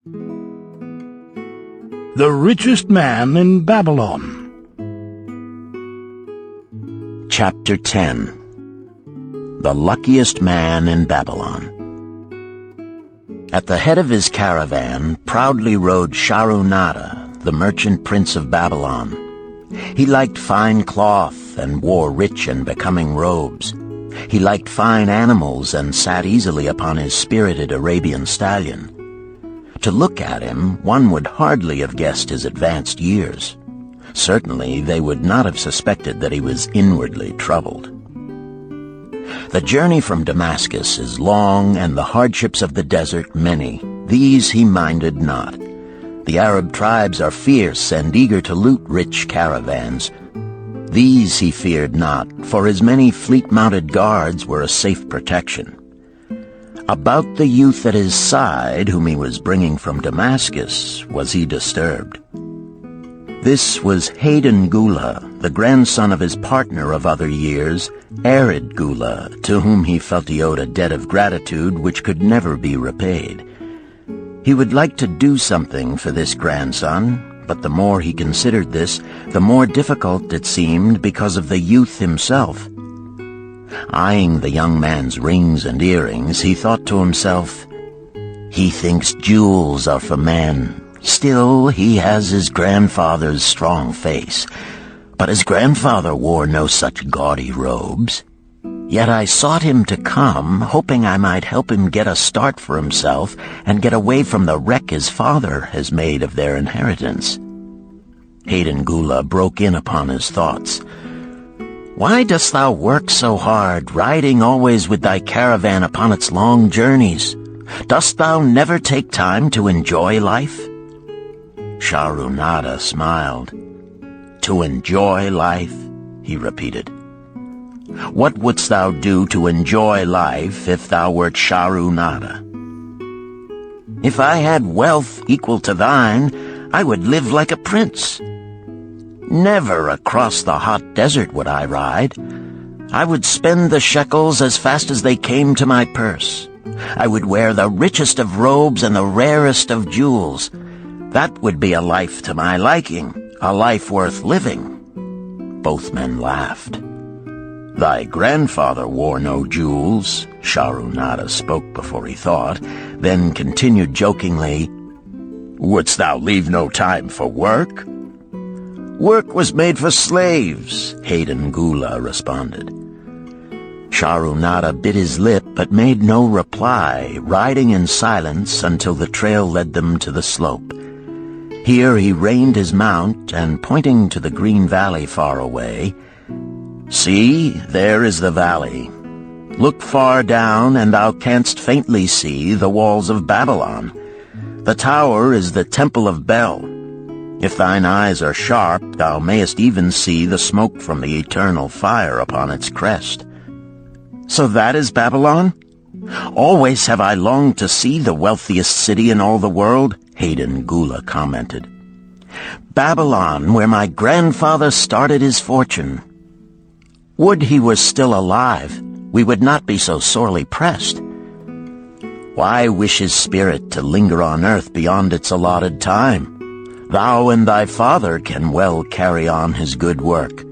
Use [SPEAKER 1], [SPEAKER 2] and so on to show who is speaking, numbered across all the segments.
[SPEAKER 1] The Richest Man in Babylon.
[SPEAKER 2] Chapter 10. The Luckiest Man in Babylon. At the head of his caravan proudly rode Shahrunada, the merchant prince of Babylon. He liked fine cloth and wore rich and becoming robes. He liked fine animals and sat easily upon his spirited Arabian stallion. To look at him, one would hardly have guessed his advanced years. Certainly, they would not have suspected that he was inwardly troubled. The journey from Damascus is long, and the hardships of the desert many. These he minded not. The Arab tribes are fierce and eager to loot rich caravans. These he feared not, for his many fleet-mounted guards were a safe protection. About the youth at his side, whom he was bringing from Damascus, was he disturbed. This was Hayden Gula, the grandson of his partner of other years, Arid Gula, to whom he felt he owed a debt of gratitude which could never be repaid. He would like to do something for this grandson, but the more he considered this, the more difficult it seemed because of the youth himself. Eyeing the young man's rings and earrings, he thought to himself, "He thinks jewels are for men. Still, he has his grandfather's strong face. But his grandfather wore no such gaudy robes. Yet I sought him to come, hoping I might help him get a start for himself and get away from the wreck his father has made of their inheritance." Hayden Gula broke in upon his thoughts. "Why dost thou work so hard, riding always with thy caravan upon its long journeys? Dost thou never take time to enjoy life?" Shahrunada smiled. "To enjoy life?" he repeated. "What wouldst thou do to enjoy life if thou wert Shahrunada?" "If I had wealth equal to thine, I would live like a prince. Never across the hot desert would I ride. I would spend the shekels as fast as they came to my purse. I would wear the richest of robes and the rarest of jewels. That would be a life to my liking, a life worth living." Both men laughed. "Thy grandfather wore no jewels," Shahrunada spoke before he thought, then continued jokingly, "Wouldst thou leave no time for work?" "Work was made for slaves," Hayden Gula responded. Shahrunada bit his lip but made no reply, riding in silence until the trail led them to the slope. Here he reined his mount and, pointing to the green valley far away, "See, there is the valley. Look far down, and thou canst faintly see the walls of Babylon. The tower is the Temple of Bel. If thine eyes are sharp, thou mayest even see the smoke from the eternal fire upon its crest." "So that is Babylon? Always have I longed to see the wealthiest city in all the world," Hayden Gula commented. "Babylon, where my grandfather started his fortune. Would he were still alive, we would not be so sorely pressed. Why wish his spirit to linger on earth beyond its allotted time? Thou and thy father can well carry on his good work.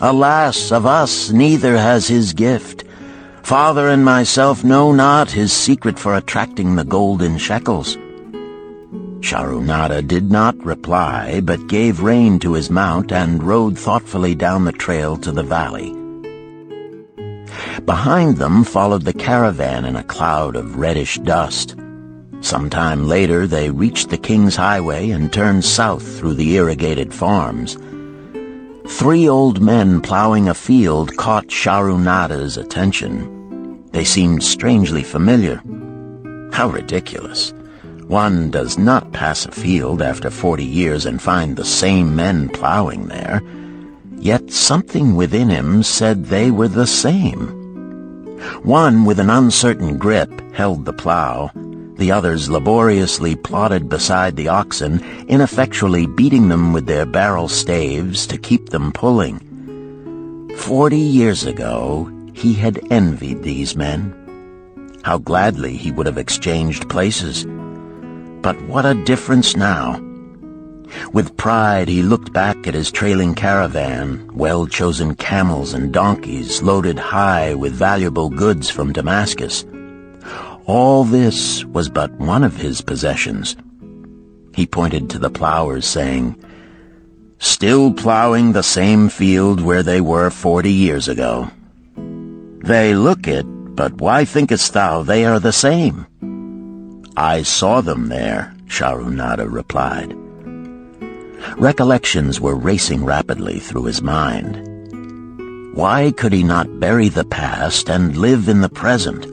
[SPEAKER 2] Alas, of us neither has his gift. Father and myself know not his secret for attracting the golden shekels." Shahrunada did not reply, but gave rein to his mount and rode thoughtfully down the trail to the valley. Behind them followed the caravan in a cloud of reddish dust. Some time later they reached the King's Highway and turned south through the irrigated farms. 3 old men plowing a field caught Shahrunada's attention. They seemed strangely familiar. How ridiculous. One does not pass a field after 40 years and find the same men plowing there. Yet something within him said they were the same. One, with an uncertain grip, held the plow. The others laboriously plodded beside the oxen, ineffectually beating them with their barrel staves to keep them pulling. 40 years ago, he had envied these men. How gladly he would have exchanged places. But what a difference now! With pride he looked back at his trailing caravan, well-chosen camels and donkeys loaded high with valuable goods from Damascus. All this was but one of his possessions. He pointed to the plowers, saying, "Still plowing the same field where they were 40 years ago. They look it, but why thinkest thou they are the same?" "I saw them there," Sharunada replied. Recollections were racing rapidly through his mind. Why could he not bury the past and live in the present?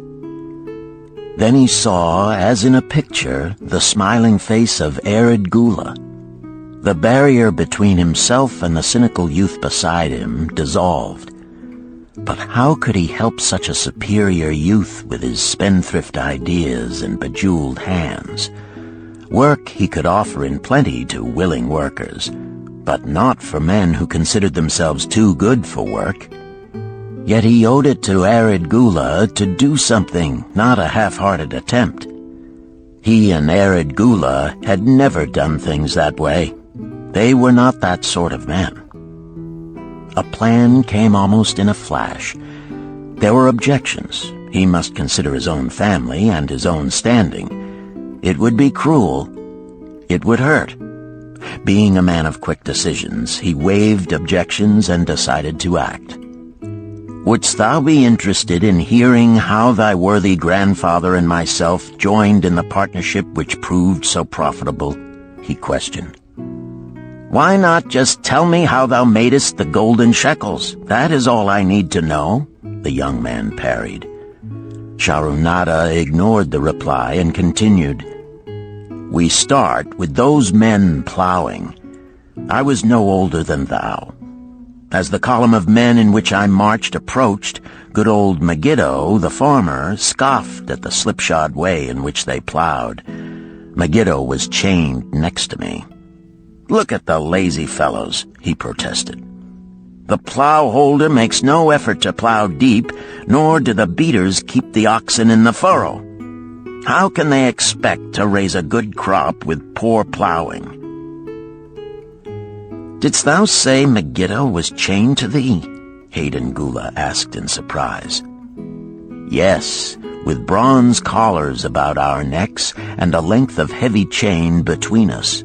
[SPEAKER 2] Then he saw, as in a picture, the smiling face of Arid Gula. The barrier between himself and the cynical youth beside him dissolved. But how could he help such a superior youth with his spendthrift ideas and bejeweled hands? Work he could offer in plenty to willing workers, but not for men who considered themselves too good for work. Yet he owed it to Arid Gula to do something, not a half-hearted attempt. He and Arid Gula had never done things that way. They were not that sort of men. A plan came almost in a flash. There were objections. He must consider his own family and his own standing. It would be cruel. It would hurt. Being a man of quick decisions, he waived objections and decided to act. "Wouldst thou be interested in hearing how thy worthy grandfather and myself joined in the partnership which proved so profitable?" he questioned. "Why not just tell me how thou madest the golden shekels? That is all I need to know," the young man parried. Sharunada ignored the reply and continued, "We start with those men plowing. I was no older than thou. As the column of men in which I marched approached, good old Megiddo, the farmer, scoffed at the slipshod way in which they plowed. Megiddo was chained next to me. 'Look at the lazy fellows,' he protested. 'The plow holder makes no effort to plow deep, nor do the beaters keep the oxen in the furrow. How can they expect to raise a good crop with poor plowing?' "Didst thou say Megiddo was chained to thee?" Hayden Gula asked in surprise. "Yes, with bronze collars about our necks and a length of heavy chain between us.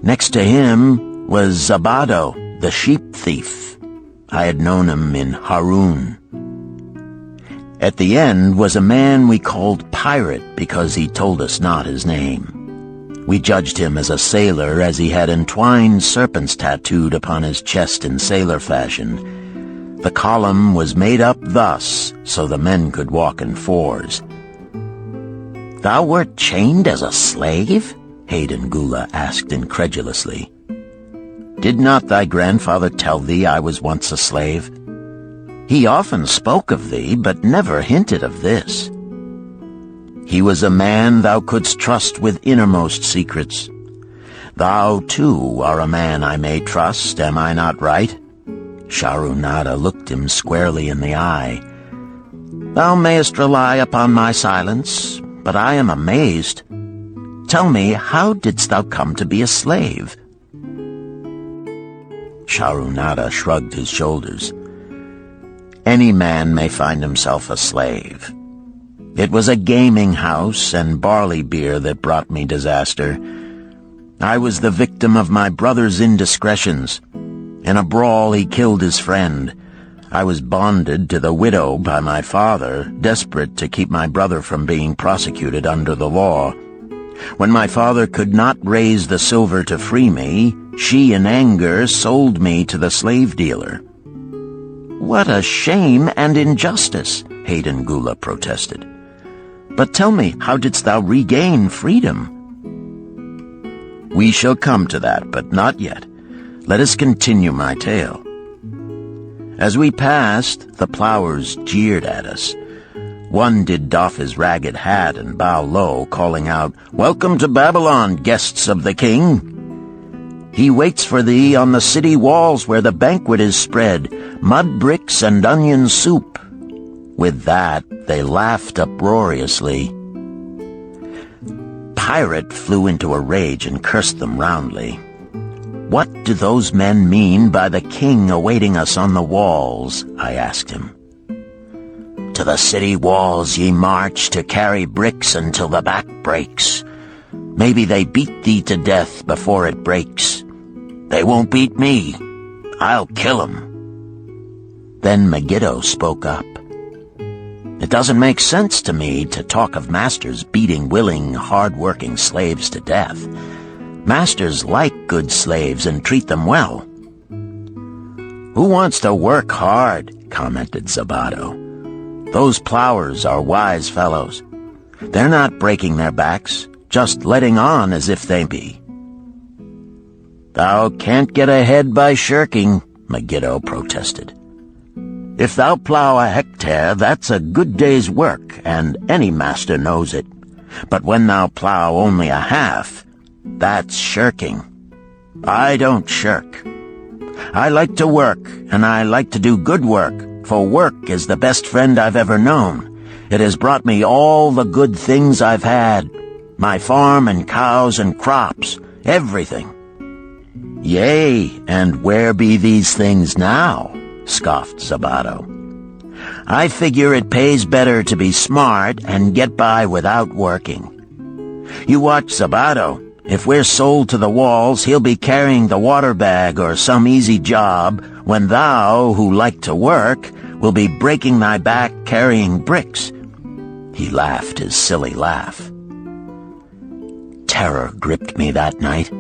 [SPEAKER 2] Next to him was Zabado, the sheep thief. I had known him in Harun. At the end was a man we called Pirate because he told us not his name. We judged him as a sailor as he had entwined serpents tattooed upon his chest in sailor fashion. The column was made up thus so the men could walk in fours." "Thou wert chained as a slave?" Hayden Gula asked incredulously. "Did not thy grandfather tell thee I was once a slave? He often spoke of thee, but never hinted of this. He was a man thou couldst trust with innermost secrets. Thou, too, are a man I may trust, am I not right?" Sharunada looked him squarely in the eye. "Thou mayest rely upon my silence, but I am amazed. Tell me, how didst thou come to be a slave?" Sharunada shrugged his shoulders. "Any man may find himself a slave. It was a gaming house and barley beer that brought me disaster. I was the victim of my brother's indiscretions. In a brawl he killed his friend. I was bonded to the widow by my father, desperate to keep my brother from being prosecuted under the law. When my father could not raise the silver to free me, she in anger sold me to the slave dealer." "What a shame and injustice," Hayden Gula protested. "But tell me, how didst thou regain freedom?" "We shall come to that, but not yet. Let us continue my tale. As we passed, the plowers jeered at us. One did doff his ragged hat and bow low, calling out, 'Welcome to Babylon, guests of the king. He waits for thee on the city walls where the banquet is spread, mud bricks and onion soup.' With that, they laughed uproariously. pirate flew into a rage and cursed them roundly. "What do those men mean by the king awaiting us on the walls?" I asked him. "To the city walls ye march to carry bricks until the back breaks. Maybe they beat thee to death before it breaks. They won't beat me. I'll kill 'em." Then Megiddo spoke up. "It doesn't make sense to me to talk of masters beating willing, hard-working slaves to death. Masters like good slaves and treat them well." "Who wants to work hard?" commented Zabato. "Those plowers are wise fellows. They're not breaking their backs, just letting on as if they be." "Thou can't get ahead by shirking," Megiddo protested. "If thou plow a hectare, that's a good day's work, and any master knows it. But when thou plow only a half, that's shirking. I don't shirk. I like to work, and I like to do good work, for work is the best friend I've ever known. It has brought me all the good things I've had, my farm and cows and crops, everything." "Yea, and where be these things now?" scoffed Zabato. "I figure it pays better to be smart and get by without working. You watch Zabato. If we're sold to the walls, he'll be carrying the water bag or some easy job, when thou, who like to work, will be breaking thy back carrying bricks." He laughed his silly laugh. Terror gripped me that night.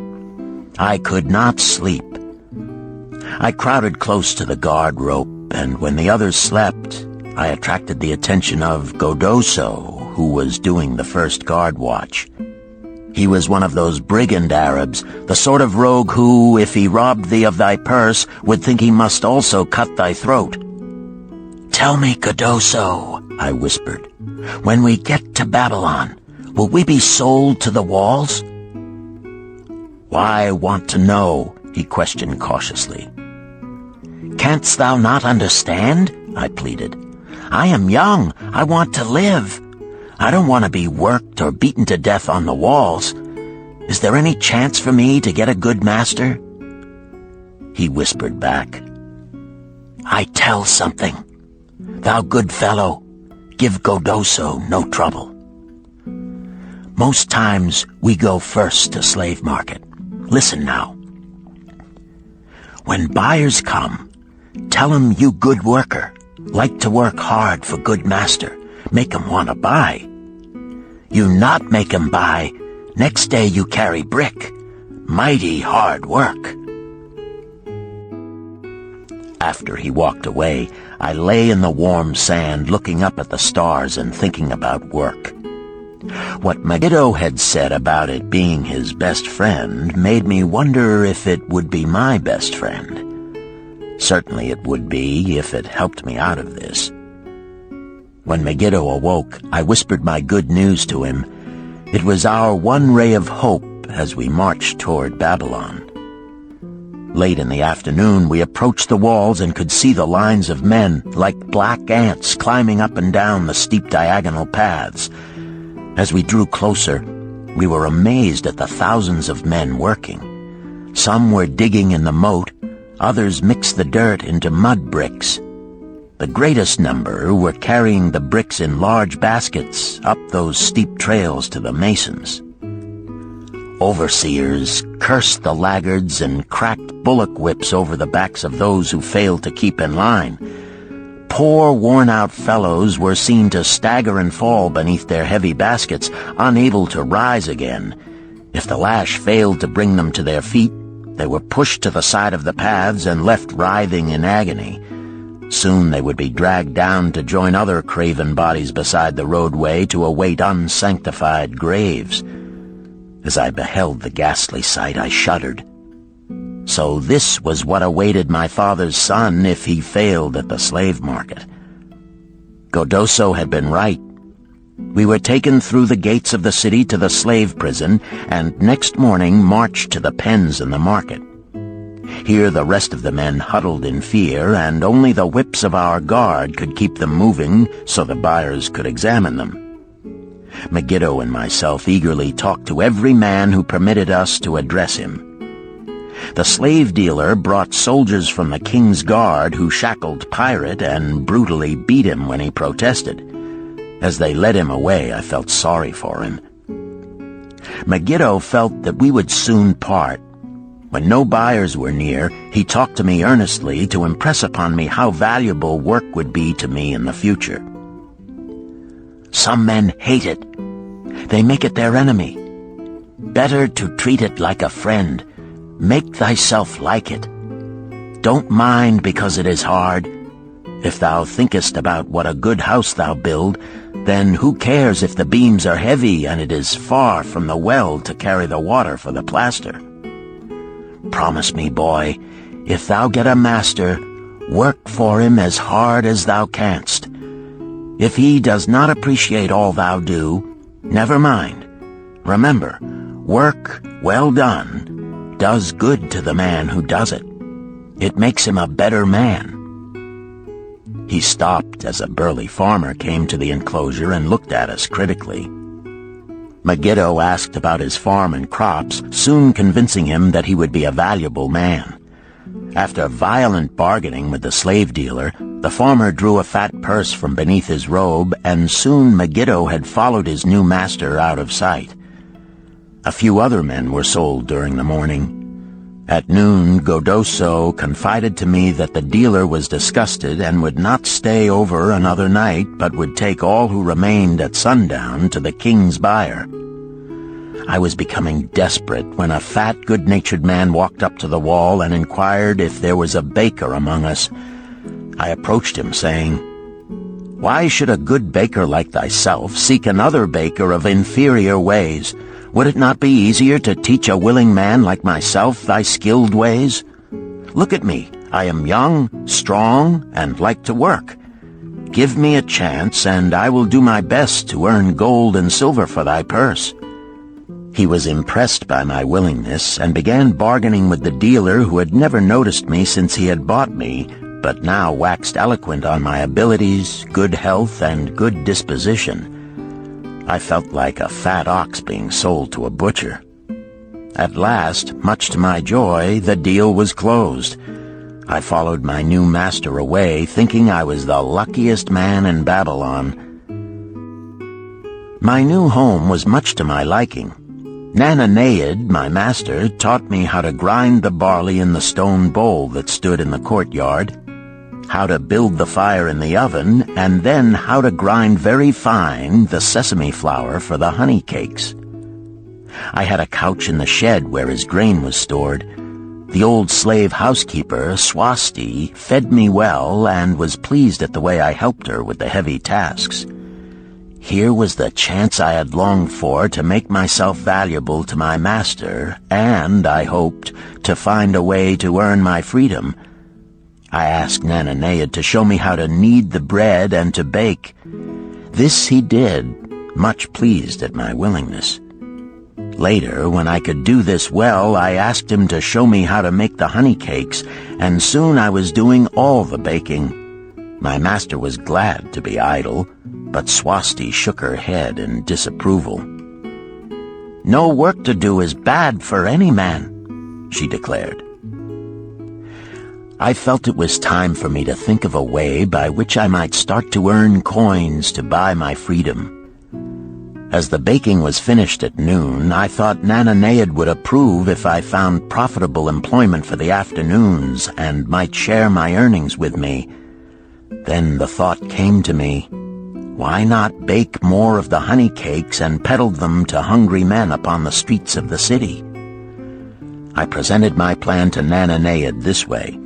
[SPEAKER 2] I could not sleep. I crowded close to the guard rope, and when the others slept, I attracted the attention of Godoso, who was doing the first guard watch. He was one of those brigand Arabs, the sort of rogue who, if he robbed thee of thy purse, would think he must also cut thy throat. "Tell me, Godoso," I whispered, "when we get to Babylon, will we be sold to the walls?" "Why want to know?" he questioned cautiously. "Canst thou not understand?" I pleaded. "I am young. I want to live. I don't want to be worked or beaten to death on the walls. Is there any chance for me to get a good master?" He whispered back, "I tell something. Thou good fellow, give Godoso no trouble. Most times we go first to slave market. Listen now. When buyers come, tell 'em you good worker, like to work hard for good master, make 'em want to buy. You not make 'em buy, next day you carry brick, mighty hard work." After he walked away, I lay in the warm sand looking up at the stars and thinking about work. What Megiddo had said about it being his best friend made me wonder if it would be my best friend. Certainly it would be if it helped me out of this. When Megiddo awoke, I whispered my good news to him. It was our one ray of hope as we marched toward Babylon. Late in the afternoon, we approached the walls and could see the lines of men, like black ants, climbing up and down the steep diagonal paths. As we drew closer, we were amazed at the thousands of men working. Some were digging in the moat, others mixed the dirt into mud bricks. The greatest number were carrying the bricks in large baskets up those steep trails to the masons. Overseers cursed the laggards and cracked bullock whips over the backs of those who failed to keep in line. Poor, worn-out fellows were seen to stagger and fall beneath their heavy baskets, unable to rise again. If the lash failed to bring them to their feet, they were pushed to the side of the paths and left writhing in agony. Soon they would be dragged down to join other craven bodies beside the roadway to await unsanctified graves. As I beheld the ghastly sight, I shuddered. So this was what awaited my father's son if he failed at the slave market. Godoso had been right. We were taken through the gates of the city to the slave prison, and next morning marched to the pens in the market. Here the rest of the men huddled in fear, and only the whips of our guard could keep them moving so the buyers could examine them. Megiddo and myself eagerly talked to every man who permitted us to address him. The slave dealer brought soldiers from the king's guard who shackled Pirate and brutally beat him when he protested. As they led him away, I felt sorry for him. Megiddo felt that we would soon part. When no buyers were near, he talked to me earnestly to impress upon me how valuable work would be to me in the future. Some men hate it. They make it their enemy. Better to treat it like a friend. Make thyself like it. Don't mind because it is hard. If thou thinkest about what a good house thou build, then who cares if the beams are heavy and it is far from the well to carry the water for the plaster? Promise me, boy, if thou get a master, work for him as hard as thou canst. If he does not appreciate all thou do, never mind. Remember, work well done does good to the man who does it. It makes him a better man. He stopped as a burly farmer came to the enclosure and looked at us critically. Megiddo asked about his farm and crops, soon convincing him that he would be a valuable man. After violent bargaining with the slave dealer, the farmer drew a fat purse from beneath his robe, and soon Megiddo had followed his new master out of sight. A few other men were sold during the morning. At noon, Godoso confided to me that the dealer was disgusted and would not stay over another night, but would take all who remained at sundown to the king's buyer. I was becoming desperate when a fat, good-natured man walked up to the wall and inquired if there was a baker among us. I approached him, saying, "Why should a good baker like thyself seek another baker of inferior ways? Would it not be easier to teach a willing man like myself thy skilled ways? Look at me. I am young, strong, and like to work. Give me a chance, and I will do my best to earn gold and silver for thy purse." He was impressed by my willingness and began bargaining with the dealer who had never noticed me since he had bought me, but now waxed eloquent on my abilities, good health, and good disposition. I felt like a fat ox being sold to a butcher. At last, much to my joy, the deal was closed. I followed my new master away, thinking I was the luckiest man in Babylon. My new home was much to my liking. Nananeid, my master, taught me how to grind the barley in the stone bowl that stood in the courtyard, how to build the fire in the oven, and then how to grind very fine the sesame flour for the honey cakes. I had a couch in the shed where his grain was stored. The old slave housekeeper, Swasti, fed me well and was pleased at the way I helped her with the heavy tasks. Here was the chance I had longed for to make myself valuable to my master, and, I hoped, to find a way to earn my freedom. I asked Nananeid to show me how to knead the bread and to bake. This he did, much pleased at my willingness. Later, when I could do this well, I asked him to show me how to make the honey cakes, and soon I was doing all the baking. My master was glad to be idle, but Swasti shook her head in disapproval. "No work to do is bad for any man," she declared. I felt it was time for me to think of a way by which I might start to earn coins to buy my freedom. As the baking was finished at noon, I thought Nananeid would approve if I found profitable employment for the afternoons and might share my earnings with me. Then the thought came to me, why not bake more of the honey cakes and peddle them to hungry men upon the streets of the city? I presented my plan to Nananeid this way.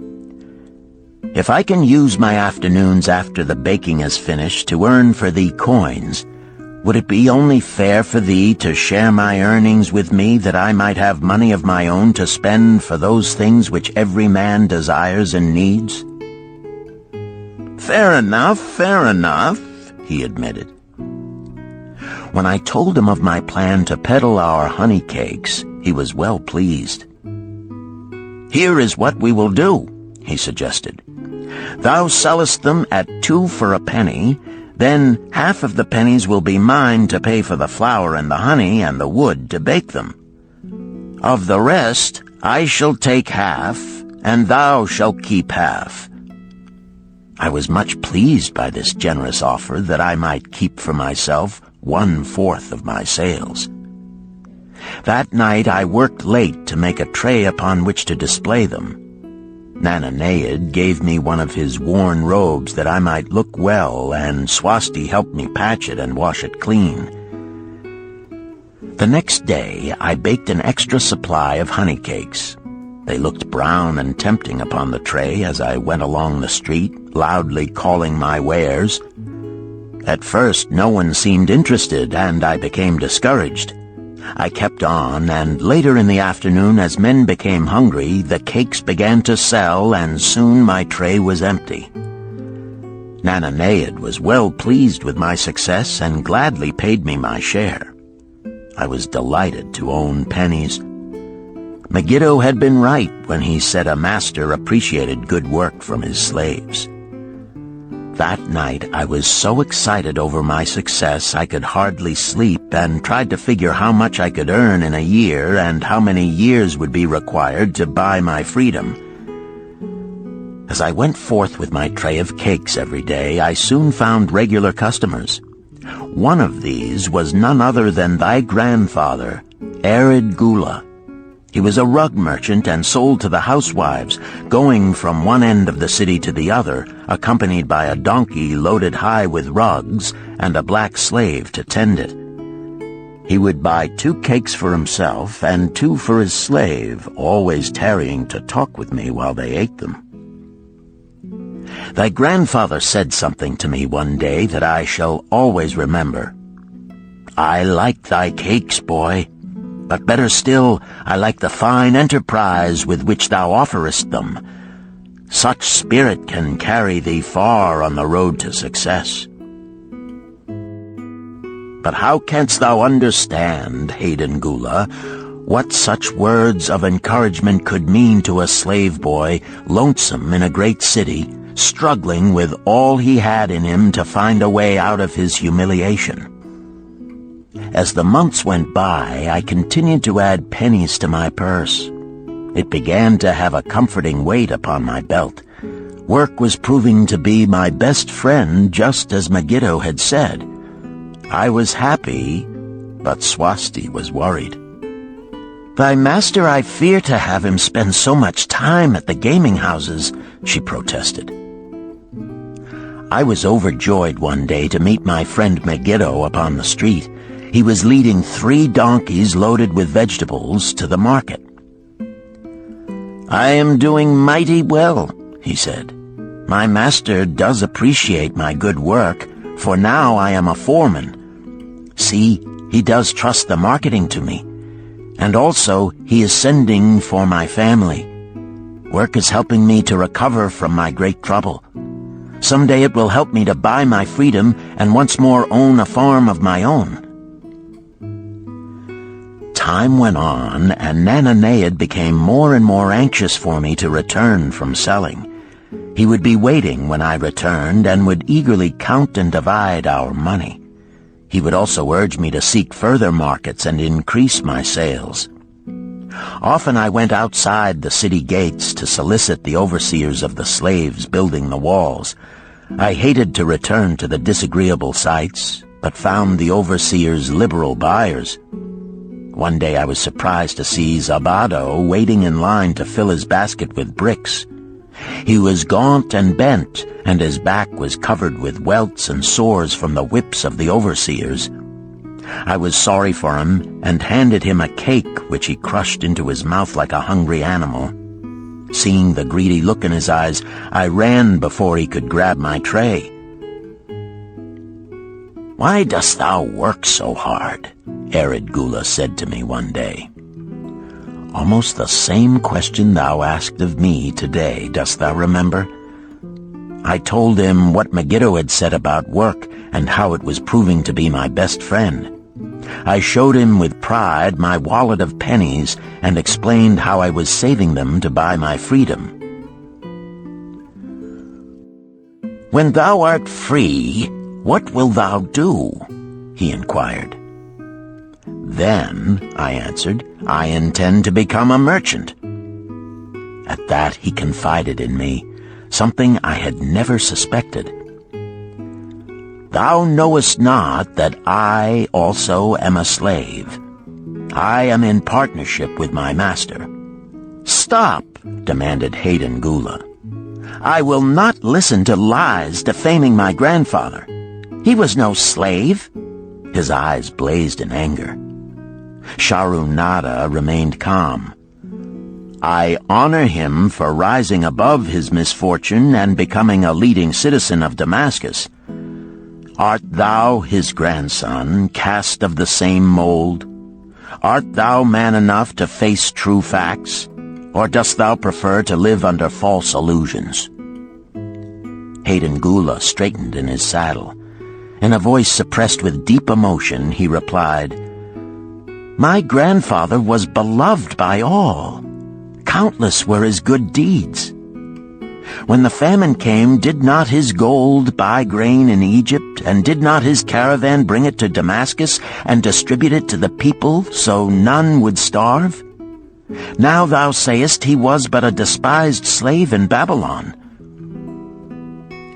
[SPEAKER 2] If I can use my afternoons after the baking is finished to earn for thee coins, would it be only fair for thee to share my earnings with me that I might have money of my own to spend for those things which every man desires and needs? Fair enough, he admitted. When I told him of my plan to peddle our honey cakes, he was well pleased. Here is what we will do, he suggested. Thou sellest them at 2 for a penny, Then half of the pennies will be mine to pay for the flour and the honey and the wood to bake them. Of the rest I shall take half, and thou shalt keep half." I was much pleased by this generous offer that I might keep for myself 1/4 of my sales. That night I worked late to make a tray upon which to display them. Nananeid gave me one of his worn robes that I might look well, and Swasti helped me patch it and wash it clean. The next day I baked an extra supply of honey cakes. They looked brown and tempting upon the tray as I went along the street, loudly calling my wares. At first no one seemed interested, and I became discouraged. I kept on, and later in the afternoon, as men became hungry, the cakes began to sell, and soon my tray was empty. Nananeid was well pleased with my success and gladly paid me my share. I was delighted to own pennies. Megiddo had been right when he said a master appreciated good work from his slaves. That night I was so excited over my success I could hardly sleep, and tried to figure how much I could earn in a year and how many years would be required to buy my freedom. As I went forth with my tray of cakes every day, I soon found regular customers. One of these was none other than thy grandfather, Arid Gula. He was a rug merchant and sold to the housewives, going from one end of the city to the other, accompanied by a donkey loaded high with rugs and a black slave to tend it. He would buy 2 cakes for himself and 2 for his slave, always tarrying to talk with me while they ate them. Thy grandfather said something to me one day that I shall always remember. "I like thy cakes, boy. But better still, I like the fine enterprise with which thou offerest them. Such spirit can carry thee far on the road to success." But how canst thou understand, Hayden Gula, what such words of encouragement could mean to a slave boy, lonesome in a great city, struggling with all he had in him to find a way out of his humiliation? As the months went by, I continued to add pennies to my purse. It began to have a comforting weight upon my belt. Work was proving to be my best friend, just as Megiddo had said. I was happy, but Swasti was worried. "Thy master, I fear to have him spend so much time at the gaming houses," she protested. I was overjoyed one day to meet my friend Megiddo upon the street. He was leading 3 donkeys loaded with vegetables to the market. "I am doing mighty well," he said. "My master does appreciate my good work, for now I am a foreman. See, he does trust the marketing to me. And also, he is sending for my family. Work is helping me to recover from my great trouble. Someday it will help me to buy my freedom and once more own a farm of my own." Time went on, and Nananeid became more and more anxious for me to return from selling. He would be waiting when I returned and would eagerly count and divide our money. He would also urge me to seek further markets and increase my sales. Often I went outside the city gates to solicit the overseers of the slaves building the walls. I hated to return to the disagreeable sights, but found the overseers liberal buyers. One day I was surprised to see Zabado waiting in line to fill his basket with bricks. He was gaunt and bent, and his back was covered with welts and sores from the whips of the overseers. I was sorry for him and handed him a cake which he crushed into his mouth like a hungry animal. Seeing the greedy look in his eyes, I ran before he could grab my tray. "Why dost thou work so hard?" Arid Gula said to me one day. "Almost the same question thou asked of me today, dost thou remember?" I told him what Megiddo had said about work and how it was proving to be my best friend. I showed him with pride my wallet of pennies and explained how I was saving them to buy my freedom. "When thou art free, "What wilt thou do?" he inquired. "Then," I answered, "I intend to become a merchant." At that he confided in me something I had never suspected. "Thou knowest not that I also am a slave. I am in partnership with my master." "Stop," demanded Hayden Gula. "I will not listen to lies defaming my grandfather. He was no slave." His eyes blazed in anger. Sharunada remained calm. "I honor him for rising above his misfortune and becoming a leading citizen of Damascus. Art thou his grandson, cast of the same mold? Art thou man enough to face true facts, or dost thou prefer to live under false illusions?" Hayden Gula straightened in his saddle. In a voice suppressed with deep emotion, he replied, "My grandfather was beloved by all. Countless were his good deeds. When the famine came, did not his gold buy grain in Egypt, and did not his caravan bring it to Damascus and distribute it to the people so none would starve? Now thou sayest he was but a despised slave in Babylon.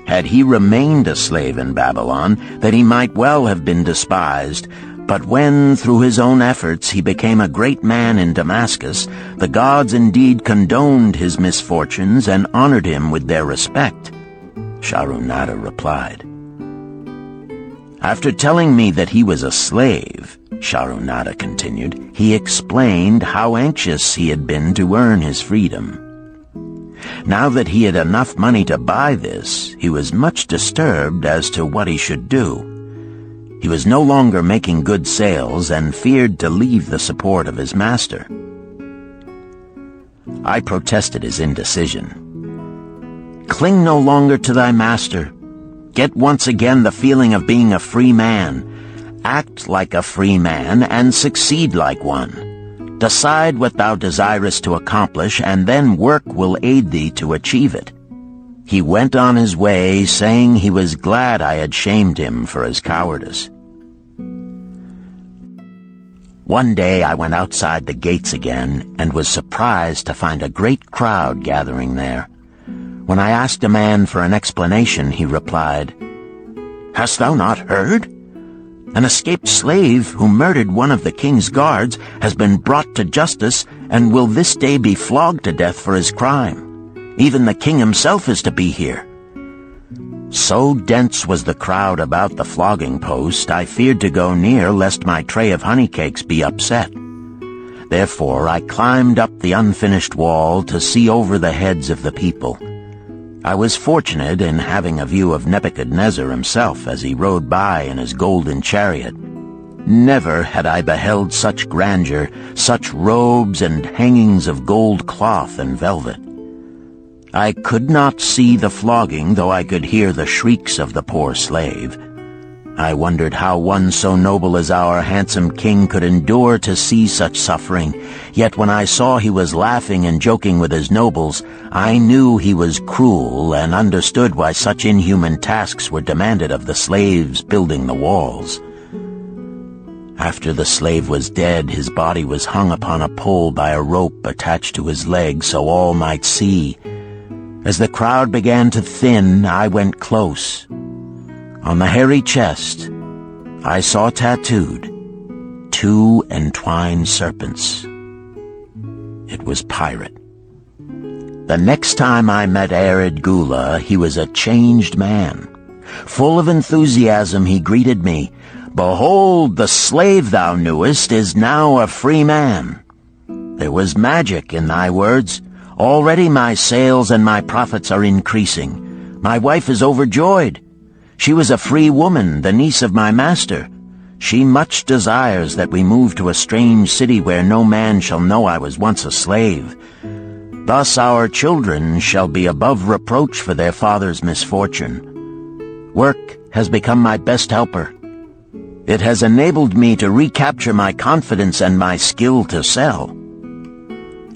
[SPEAKER 2] Had he remained a slave in Babylon, then he might well have been despised. But when, through his own efforts, he became a great man in Damascus, the gods indeed condoned his misfortunes and honored him with their respect," Sharunada replied. "After telling me that he was a slave," Sharunada continued, "he explained how anxious he had been to earn his freedom. Now that he had enough money to buy this, he was much disturbed as to what he should do. He was no longer making good sales and feared to leave the support of his master." I protested his indecision. "Cling no longer to thy master. Get once again the feeling of being a free man. Act like a free man and succeed like one. Decide what thou desirest to accomplish, and then work will aid thee to achieve it." He went on his way, saying he was glad I had shamed him for his cowardice. One day I went outside the gates again and was surprised to find a great crowd gathering there. When I asked a man for an explanation, he replied, "Hast thou not heard? An escaped slave who murdered one of the king's guards has been brought to justice and will this day be flogged to death for his crime. Even the king himself is to be here." So dense was the crowd about the flogging post, I feared to go near lest my tray of honey cakes be upset. Therefore I climbed up the unfinished wall to see over the heads of the people. I was fortunate in having a view of Nebuchadnezzar himself as he rode by in his golden chariot. Never had I beheld such grandeur, such robes and hangings of gold cloth and velvet. I could not see the flogging, though I could hear the shrieks of the poor slave. I wondered how one so noble as our handsome king could endure to see such suffering, yet when I saw he was laughing and joking with his nobles, I knew he was cruel and understood why such inhuman tasks were demanded of the slaves building the walls. After the slave was dead, his body was hung upon a pole by a rope attached to his leg so all might see. As the crowd began to thin, I went close. On the hairy chest, I saw tattooed 2 entwined serpents. It was Pirate. The next time I met Arid Gula, he was a changed man. Full of enthusiasm, he greeted me. "Behold, the slave thou knewest is now a free man. There was magic in thy words. Already my sales and my profits are increasing. My wife is overjoyed. She was a free woman, the niece of my master. She much desires that we move to a strange city where no man shall know I was once a slave. Thus our children shall be above reproach for their father's misfortune. Work has become my best helper. It has enabled me to recapture my confidence and my skill to sell."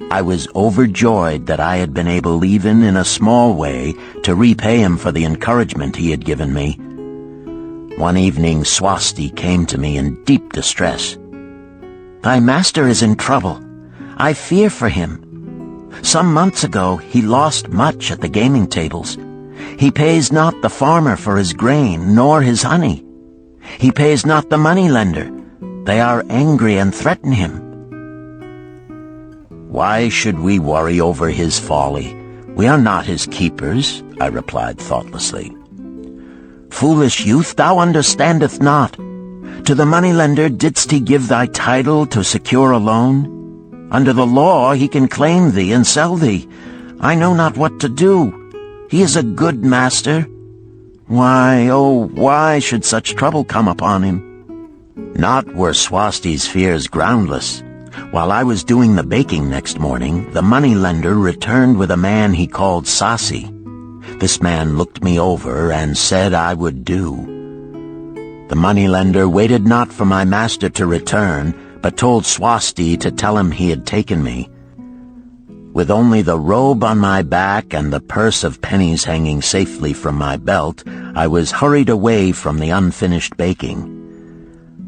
[SPEAKER 2] I was overjoyed that I had been able, even in a small way, to repay him for the encouragement he had given me. One evening Swasti came to me in deep distress. "Thy master is in trouble. I fear for him. Some months ago he lost much at the gaming tables. He pays not the farmer for his grain, nor his honey. He pays not the moneylender. They are angry and threaten him." "Why should we worry over his folly? We are not his keepers," I replied thoughtlessly. "Foolish youth, thou understandest not. To the moneylender didst he give thy title to secure a loan? Under the law he can claim thee and sell thee. I know not what to do. He is a good master. Why, oh, why should such trouble come upon him?" Not were Swasti's fears groundless. While I was doing the baking next morning, the moneylender returned with a man he called Sasi. This man looked me over and said I would do. The moneylender waited not for my master to return, but told Swasti to tell him he had taken me. With only the robe on my back and the purse of pennies hanging safely from my belt, I was hurried away from the unfinished baking.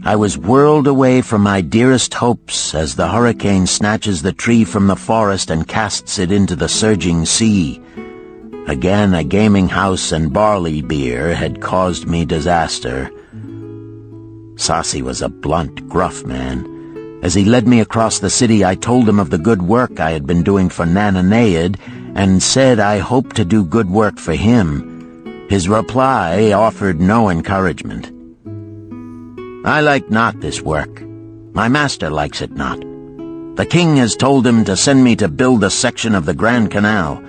[SPEAKER 2] I was whirled away from my dearest hopes as the hurricane snatches the tree from the forest and casts it into the surging sea. Again a gaming house and barley beer had caused me disaster. Sasi was a blunt, gruff man. As he led me across the city, I told him of the good work I had been doing for Nananeid, and said I hoped to do good work for him. His reply offered no encouragement. "I like not this work. My master likes it not. The king has told him to send me to build a section of the Grand Canal.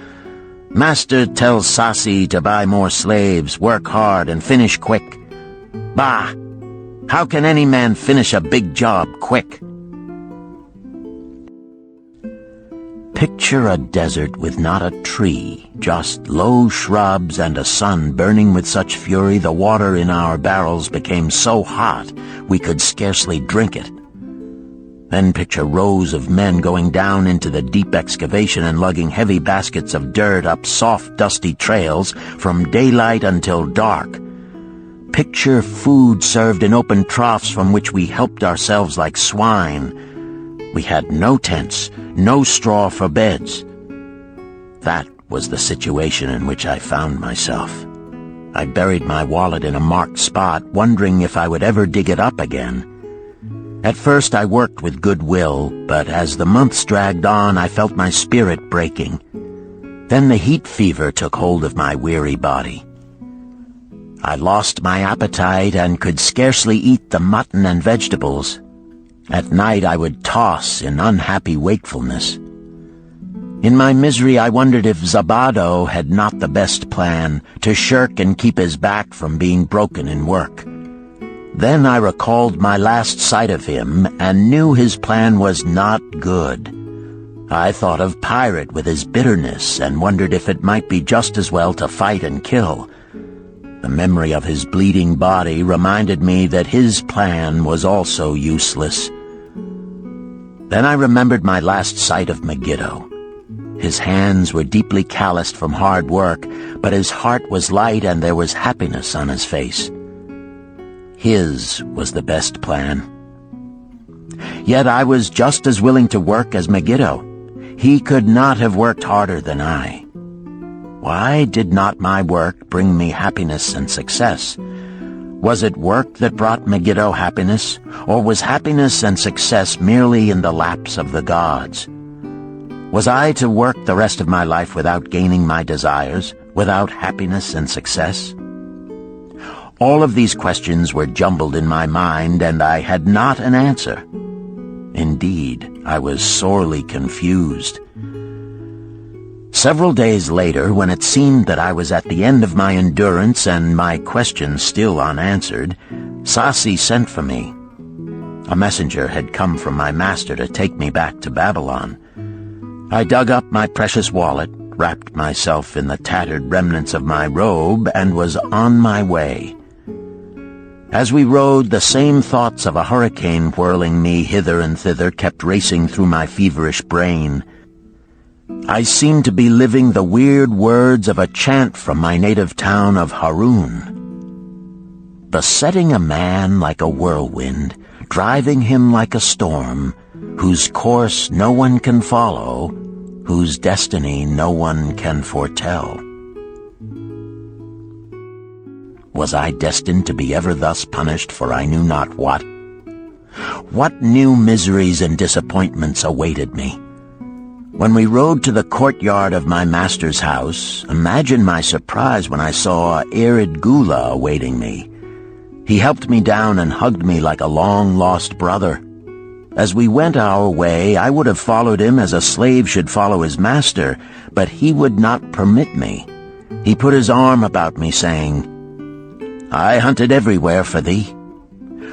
[SPEAKER 2] Master tells Sasi to buy more slaves, work hard, and finish quick. Bah! How can any man finish a big job quick?" Picture a desert with not a tree, just low shrubs and a sun burning with such fury the water in our barrels became so hot we could scarcely drink it. Then picture rows of men going down into the deep excavation and lugging heavy baskets of dirt up soft, dusty trails from daylight until dark. Picture food served in open troughs from which we helped ourselves like swine. We had no tents, no straw for beds. That was the situation in which I found myself. I buried my wallet in a marked spot, wondering if I would ever dig it up again. At first I worked with good will, but as the months dragged on I felt my spirit breaking. Then the heat fever took hold of my weary body. I lost my appetite and could scarcely eat the mutton and vegetables. At night I would toss in unhappy wakefulness. In my misery I wondered if Zabado had not the best plan, to shirk and keep his back from being broken in work. Then I recalled my last sight of him and knew his plan was not good. I thought of Pirate with his bitterness and wondered if it might be just as well to fight and kill. The memory of his bleeding body reminded me that his plan was also useless. Then I remembered my last sight of Megiddo. His hands were deeply calloused from hard work, but his heart was light and there was happiness on his face. His was the best plan. Yet I was just as willing to work as Megiddo. He could not have worked harder than I. Why did not my work bring me happiness and success? Was it work that brought Megiddo happiness, or was happiness and success merely in the laps of the gods? Was I to work the rest of my life without gaining my desires, without happiness and success? All of these questions were jumbled in my mind, and I had not an answer. Indeed, I was sorely confused. Several days later, when it seemed that I was at the end of my endurance and my questions still unanswered, Sasi sent for me. A messenger had come from my master to take me back to Babylon. I dug up my precious wallet, wrapped myself in the tattered remnants of my robe, and was on my way. As we rode, the same thoughts of a hurricane whirling me hither and thither kept racing through my feverish brain. I seemed to be living the weird words of a chant from my native town of Harun. besetting a man like a whirlwind, driving him like a storm, whose course no one can follow, whose destiny no one can foretell. Was I destined to be ever thus punished for I knew not what? What new miseries and disappointments awaited me? When we rode to the courtyard of my master's house, imagine my surprise when I saw Arid Gula awaiting me. He helped me down and hugged me like a long-lost brother. As we went our way, I would have followed him as a slave should follow his master, but he would not permit me. He put his arm about me, saying, "I hunted everywhere for thee.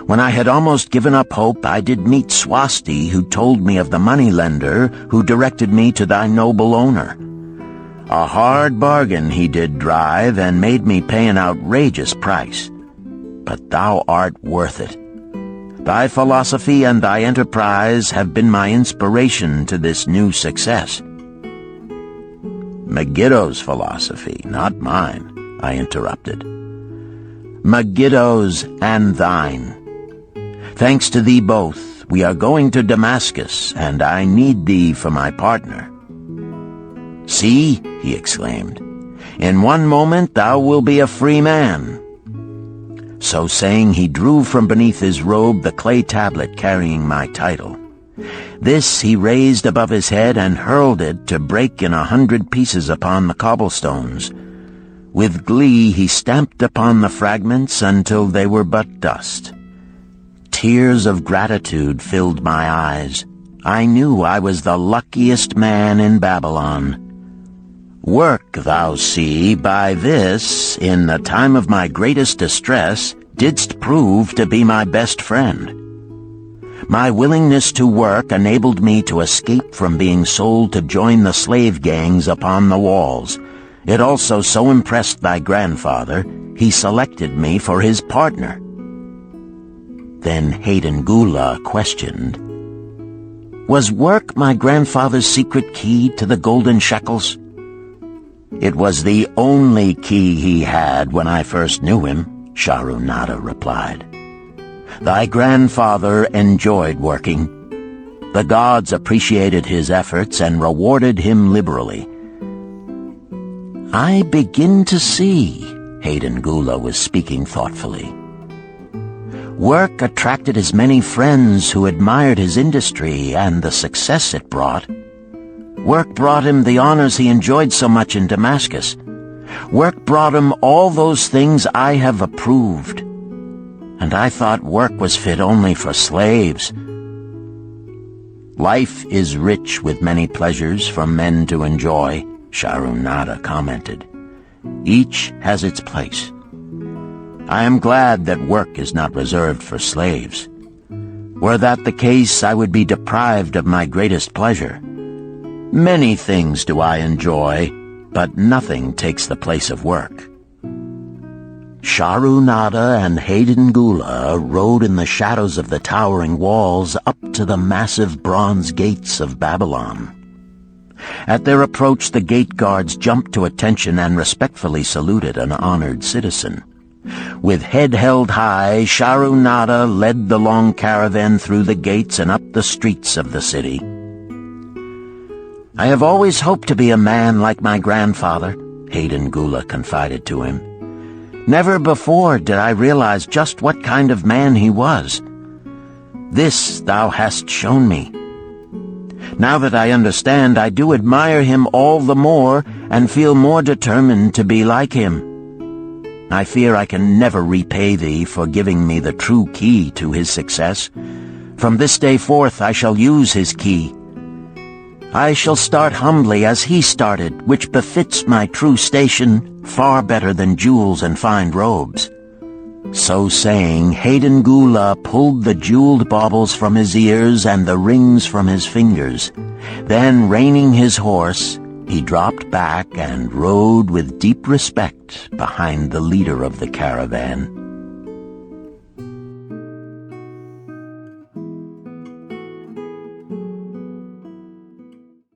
[SPEAKER 2] When I had almost given up hope, I did meet Swasti, who told me of the moneylender who directed me to thy noble owner. A hard bargain he did drive, and made me pay an outrageous price. But thou art worth it. Thy philosophy and thy enterprise have been my inspiration to this new success." "Megiddo's philosophy, not mine," I interrupted. "Megiddo's and thine. Thanks to thee both, we are going to Damascus, and I need thee for my partner." "See," he exclaimed, "in one moment thou wilt be a free man." So saying, he drew from beneath his robe the clay tablet carrying my title. This he raised above his head and hurled it to break in 100 pieces upon the cobblestones. With glee he stamped upon the fragments until they were but dust. Tears of gratitude filled my eyes. I knew I was the luckiest man in Babylon. Work, thou see, by this, in the time of my greatest distress, didst prove to be my best friend. My willingness to work enabled me to escape from being sold to join the slave gangs upon the walls. It also so impressed thy grandfather, he selected me for his partner. Then Hayden Gula questioned, "Was work my grandfather's secret key to the golden shekels?" "It was the only key he had when I first knew him," Sharunada replied. "Thy grandfather enjoyed working. The gods appreciated his efforts and rewarded him liberally." "I begin to see," Hayden Gula was speaking thoughtfully. "Work attracted his many friends who admired his industry and the success it brought. Work brought him the honors he enjoyed so much in Damascus. Work brought him all those things I have approved. And I thought work was fit only for slaves." "Life is rich with many pleasures for men to enjoy," Sharunada commented. "Each has its place. I am glad that work is not reserved for slaves. Were that the case, I would be deprived of my greatest pleasure. Many things do I enjoy, but nothing takes the place of work." Sharunada and Hayden Gula rode in the shadows of the towering walls up to the massive bronze gates of Babylon. At their approach, the gate guards jumped to attention and respectfully saluted an honored citizen. With head held high, Sharunada led the long caravan through the gates and up the streets of the city. "I have always hoped to be a man like my grandfather," Hayden Gula confided to him. "Never before did I realize just what kind of man he was. This thou hast shown me. Now that I understand, I do admire him all the more and feel more determined to be like him. I fear I can never repay thee for giving me the true key to his success. From this day forth I shall use his key. I shall start humbly as he started, which befits my true station far better than jewels and fine robes." So saying, Hayden Gula pulled the jeweled baubles from his ears and the rings from his fingers. Then, reining his horse, he dropped back and rode with deep respect behind the leader of the caravan.